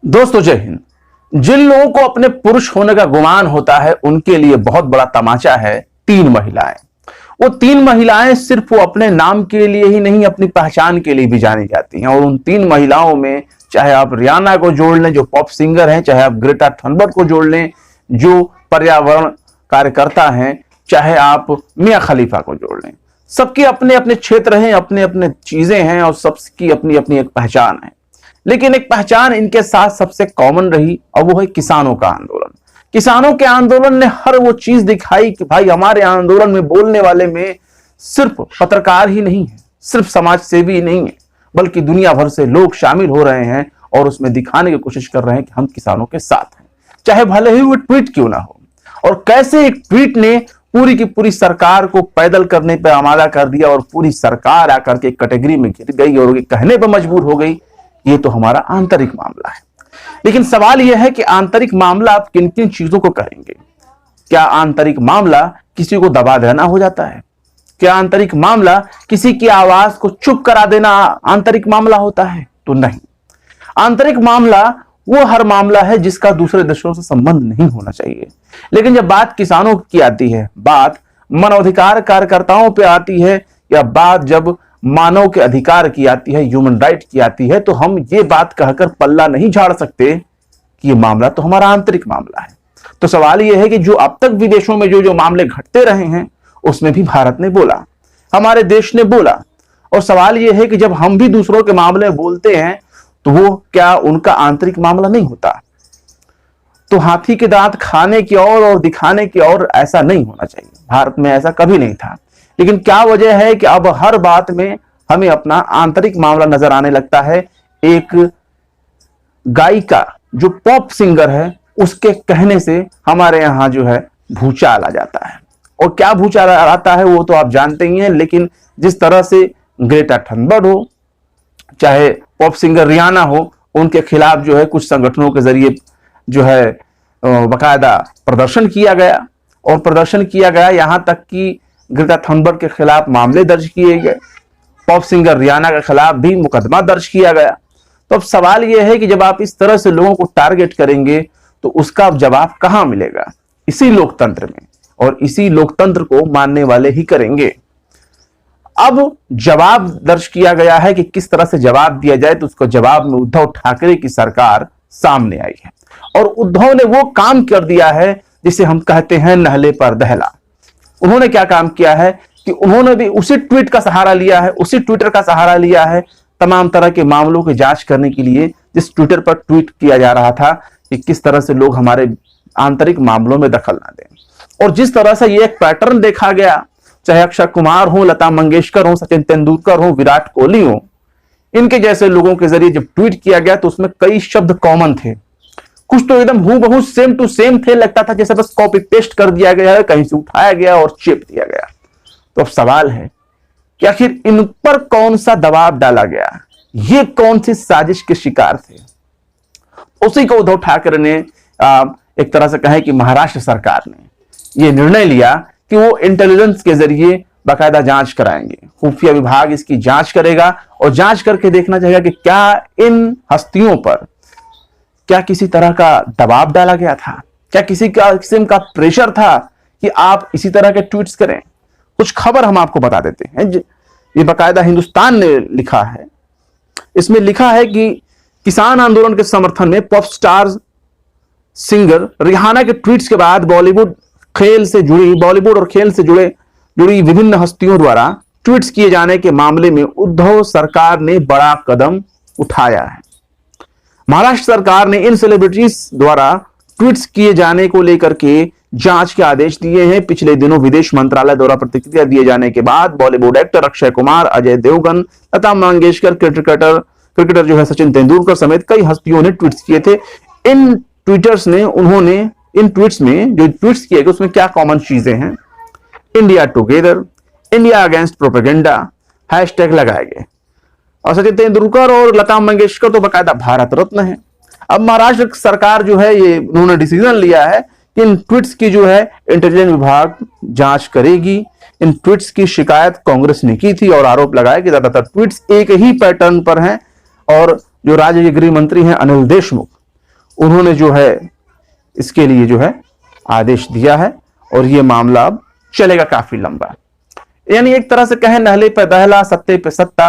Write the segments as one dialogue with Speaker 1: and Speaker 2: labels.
Speaker 1: दोस्तों जय हिंद। जिन लोगों को अपने पुरुष होने का गुमान होता है उनके लिए बहुत बड़ा तमाचा है तीन महिलाएं। वो तीन महिलाएं सिर्फ वो अपने नाम के लिए ही नहीं, अपनी पहचान के लिए भी जानी जाती हैं। और उन तीन महिलाओं में चाहे आप रियाना को जोड़ लें जो पॉप सिंगर हैं, चाहे आप ग्रेटा थनबर्ग को जोड़ लें जो पर्यावरण कार्यकर्ता हैं, चाहे आप मियां खलीफा को जोड़ लें, सबके अपने अपने क्षेत्र हैं, अपने अपने चीजें हैं और सबकी अपनी अपनी एक पहचान है। लेकिन एक पहचान इनके साथ सबसे कॉमन रही और वो है किसानों का आंदोलन। किसानों के आंदोलन ने हर वो चीज दिखाई कि भाई हमारे आंदोलन में बोलने वाले में सिर्फ पत्रकार ही नहीं है, सिर्फ समाज सेवी ही नहीं है, बल्कि दुनिया भर से लोग शामिल हो रहे हैं और उसमें दिखाने की कोशिश कर रहे हैं कि हम किसानों के साथ हैं, चाहे भले ही वो ट्वीट क्यों ना हो। और कैसे एक ट्वीट ने पूरी की पूरी सरकार को पैदल करने पर आमादा कर दिया और पूरी सरकार आकर के कैटेगरी में घिर गई और कहने पर मजबूर हो गई ये तो हमारा आंतरिक मामला है। लेकिन सवाल यह है कि आंतरिक मामला आप किन किन चीजों को करेंगे। क्या आंतरिक मामला किसी को दबा देना हो जाता है? क्या आंतरिक मामला किसी की आवाज को चुप करा देना आंतरिक मामला होता है? तो नहीं। आंतरिक मामला वो हर मामला है जिसका दूसरे देशों से संबंध नहीं होना चाहिए। लेकिन जब बात किसानों की आती है, बात मानवाधिकार कार्यकर्ताओं पे आती है, या बात जब मानव के अधिकार की आती है, ह्यूमन राइट की आती है, तो हम ये बात कहकर पल्ला नहीं झाड़ सकते कि ये मामला तो हमारा आंतरिक मामला है। तो सवाल ये है कि जो अब तक विदेशों में जो जो मामले घटते रहे हैं उसमें भी भारत ने बोला, हमारे देश ने बोला। और सवाल ये है कि जब हम भी दूसरों के मामले बोलते हैं तो वो क्या उनका आंतरिक मामला नहीं होता? तो हाथी के दांत खाने की और दिखाने की और ऐसा नहीं होना चाहिए। भारत में ऐसा कभी नहीं था। लेकिन क्या वजह है कि अब हर बात में हमें अपना आंतरिक मामला नजर आने लगता है। एक गायिका जो पॉप सिंगर है उसके कहने से हमारे यहां जो है भूचाल आ जाता है। और क्या भूचाल आता है वो तो आप जानते ही हैं। लेकिन जिस तरह से ग्रेटा थनबर्ग हो, चाहे पॉप सिंगर रियाना हो, उनके खिलाफ जो है कुछ संगठनों के जरिए जो है बाकायदा प्रदर्शन किया गया। और प्रदर्शन किया गया यहां तक कि ग्रेटा थनबर्ग के खिलाफ मामले दर्ज किए गए, पॉप सिंगर रियाना के खिलाफ भी मुकदमा दर्ज किया गया। तो अब सवाल यह है कि जब आप इस तरह से लोगों को टारगेट करेंगे तो उसका जवाब कहां मिलेगा? इसी लोकतंत्र में, और इसी लोकतंत्र को मानने वाले ही करेंगे। अब जवाब दर्ज किया गया है कि किस तरह से जवाब दिया जाए, तो उसको जवाब में उद्धव ठाकरे की सरकार सामने आई है। और उद्धव ने वो काम कर दिया है जिसे हम कहते हैं नहले पर दहला। उन्होंने क्या काम किया है कि उन्होंने भी उसी ट्वीट का सहारा लिया है, उसी ट्विटर का सहारा लिया है तमाम तरह के मामलों की जांच करने के लिए, जिस ट्विटर पर ट्वीट किया जा रहा था कि किस तरह से लोग हमारे आंतरिक मामलों में दखल ना दें। और जिस तरह से ये एक पैटर्न देखा गया, चाहे अक्षय कुमार हो, लता मंगेशकर हो, सचिन तेंदुलकर हो, विराट कोहली हो, इनके जैसे लोगों के जरिए जब ट्वीट किया गया तो उसमें कई शब्द कॉमन थे, कुछ तो एकदम हूबहू सेम टू सेम थे, लगता था जैसे बस कॉपी पेस्ट कर दिया गया है, कहीं से उठाया गया और चेप दिया गया। तो अब सवाल है कि आखिर इन पर कौन सा दबाव डाला गया, ये कौन सी साजिश के शिकार थे? उसी को उद्धव ठाकरे ने एक तरह से कहें कि महाराष्ट्र सरकार ने यह निर्णय लिया कि वो इंटेलिजेंस के जरिए बाकायदा जांच कराएंगे, खुफिया विभाग इसकी जांच करेगा और जांच करके देखना चाहेगा कि क्या इन हस्तियों पर क्या किसी तरह का दबाव डाला गया था, क्या किसी किस्म का प्रेशर था कि आप इसी तरह के ट्वीट्स करें। कुछ खबर हम आपको बता देते हैं, ये बाकायदा हिंदुस्तान ने लिखा है। इसमें लिखा है कि किसान आंदोलन के समर्थन में पॉप स्टार सिंगर रिहाना के ट्वीट्स के बाद बॉलीवुड और खेल से जुड़ी विभिन्न हस्तियों द्वारा ट्वीट्स किए जाने के मामले में उद्धव सरकार ने बड़ा कदम उठाया है। महाराष्ट्र सरकार ने इन सेलिब्रिटीज द्वारा ट्वीट्स किए जाने को लेकर के जांच के आदेश दिए हैं। पिछले दिनों विदेश मंत्रालय द्वारा प्रतिक्रिया दिए जाने के बाद बॉलीवुड एक्टर अक्षय कुमार, अजय देवगन, लता मंगेशकर, क्रिकेटर जो है सचिन तेंदुलकर समेत कई हस्तियों ने ट्वीट्स किए थे। इन ट्वीट्स में जो ट्वीट्स किए गए उसमें क्या कॉमन चीजें हैं? India together, India against propaganda hashtag लगाए गए। और सचिन तेंदुलकर और लता मंगेशकर तो बाकायदा भारत रत्न है। अब महाराष्ट्र सरकार जो है ये उन्होंने डिसीजन लिया है कि इन ट्वीट्स की जो है इंटेलिजेंस विभाग जांच करेगी। इन ट्वीट्स की शिकायत कांग्रेस ने की थी और आरोप लगाया कि ज्यादातर ट्वीट्स एक ही पैटर्न पर हैं और जो राज्य के गृह मंत्री हैं अनिल देशमुख, उन्होंने जो है इसके लिए जो है आदेश दिया है और ये मामला अब चलेगा काफी लंबा। यानी एक तरह से कहें नहले पे दहला, सत्ते पे सत्ता,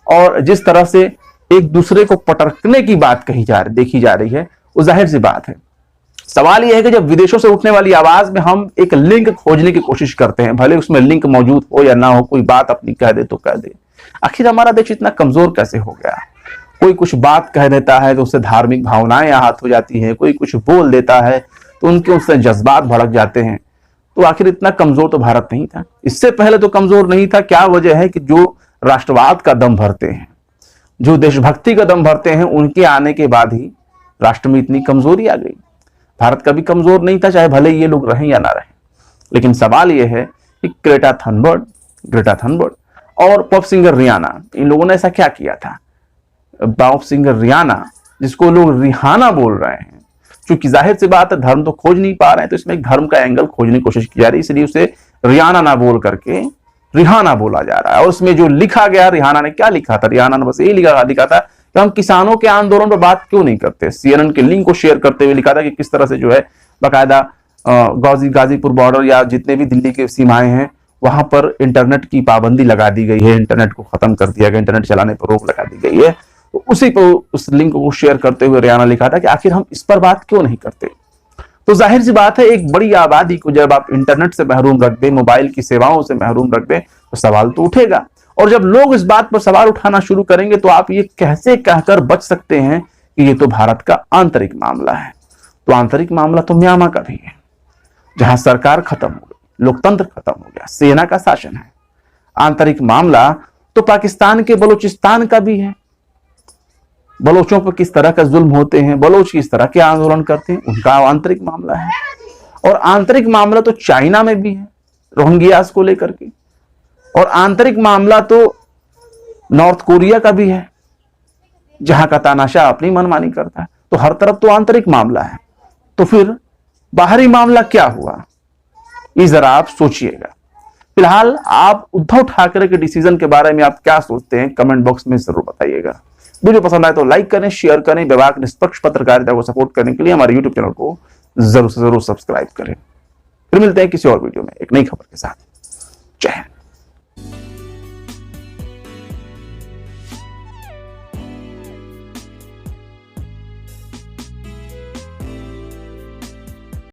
Speaker 1: और जिस तरह से एक दूसरे को पटकने की बात देखी जा रही है, वो जाहिर सी बात है। सवाल यह है कि जब विदेशों से उठने वाली आवाज में हम एक लिंक खोजने की कोशिश करते हैं, भले उसमें लिंक मौजूद हो या ना हो, कोई बात अपनी कह दे तो कह दे, आखिर हमारा देश इतना कमजोर कैसे हो गया? कोई कुछ बात कह देता है तो उससे धार्मिक भावनाएं आहत हो जाती हैं, कोई कुछ बोल देता है तो उनके उससे जज्बात भड़क जाते हैं। तो आखिर इतना कमजोर तो भारत नहीं था, इससे पहले तो कमजोर नहीं था। क्या वजह है कि जो राष्ट्रवाद का दम भरते हैं, जो देशभक्ति का दम भरते हैं, उनके आने के बाद ही राष्ट्र में इतनी कमजोरी आ गई। भारत कभी कमजोर नहीं था, चाहे भले ये लोग रहें या ना रहें। लेकिन सवाल यह है कि ग्रेटा थनबर्ड और पॉप सिंगर रियाना, इन लोगों ने ऐसा क्या किया था? पॉप सिंगर रियाना, जिसको लोग रिहाना बोल रहे हैं, क्योंकि जाहिर सी बात है धर्म तो खोज नहीं पा रहे हैं, तो इसमें एक धर्म का एंगल खोजने की कोशिश की जा रही है, इसलिए उसे रियाना ना बोल करके रिहाना बोला जा रहा है। और उसमें जो लिखा गया, रिहाना ने क्या लिखा था? रिहाना ने बस यही लिखा था कि हम किसानों के आंदोलन पर बात क्यों नहीं करते। CNN के लिंक को शेयर करते हुए लिखा था कि किस तरह से जो है बाकायदा गाजीपुर बॉर्डर या जितने भी दिल्ली के सीमाएं हैं, वहां पर इंटरनेट की पाबंदी लगा दी गई है, इंटरनेट को खत्म कर दिया गया, इंटरनेट चलाने पर रोक लगा दी गई है। तो उसी पर उस लिंक को शेयर करते हुए रियाना लिखा था कि आखिर हम इस पर बात क्यों नहीं करते। तो जाहिर सी बात है, एक बड़ी आबादी को जब आप इंटरनेट से महरूम रख दें, मोबाइल की सेवाओं से महरूम रख दें, तो सवाल तो उठेगा। और जब लोग इस बात पर सवाल उठाना शुरू करेंगे तो आप ये कैसे कहकर बच सकते हैं कि ये तो भारत का आंतरिक मामला है? तो आंतरिक मामला तो म्यांमार का भी है, जहां सरकार खत्म हो गई, लोकतंत्र खत्म हो गया, सेना का शासन है। आंतरिक मामला तो पाकिस्तान के बलूचिस्तान का भी है। बलोचों पर किस तरह का जुल्म होते हैं, बलोच किस तरह के आंदोलन करते हैं, उनका आंतरिक मामला है। और आंतरिक मामला तो चाइना में भी है, रोहिंग्यास को लेकर के। और आंतरिक मामला तो नॉर्थ कोरिया का भी है, जहां का तानाशाह अपनी मनमानी करता है। तो हर तरफ तो आंतरिक मामला है, तो फिर बाहरी मामला क्या हुआ, ये जरा आप सोचिएगा। फिलहाल आप उद्धव ठाकरे के डिसीजन के बारे में आप क्या सोचते हैं, कमेंट बॉक्स में जरूर बताइएगा। वीडियो पसंद आए तो लाइक करें, शेयर करें। विभाग निष्पक्ष पत्रकारिता को सपोर्ट करने के लिए हमारे यूट्यूब चैनल को जरूर से जरूर सब्सक्राइब करें। फिर मिलते हैं किसी और वीडियो में एक नई खबर के साथ। जय हिंद।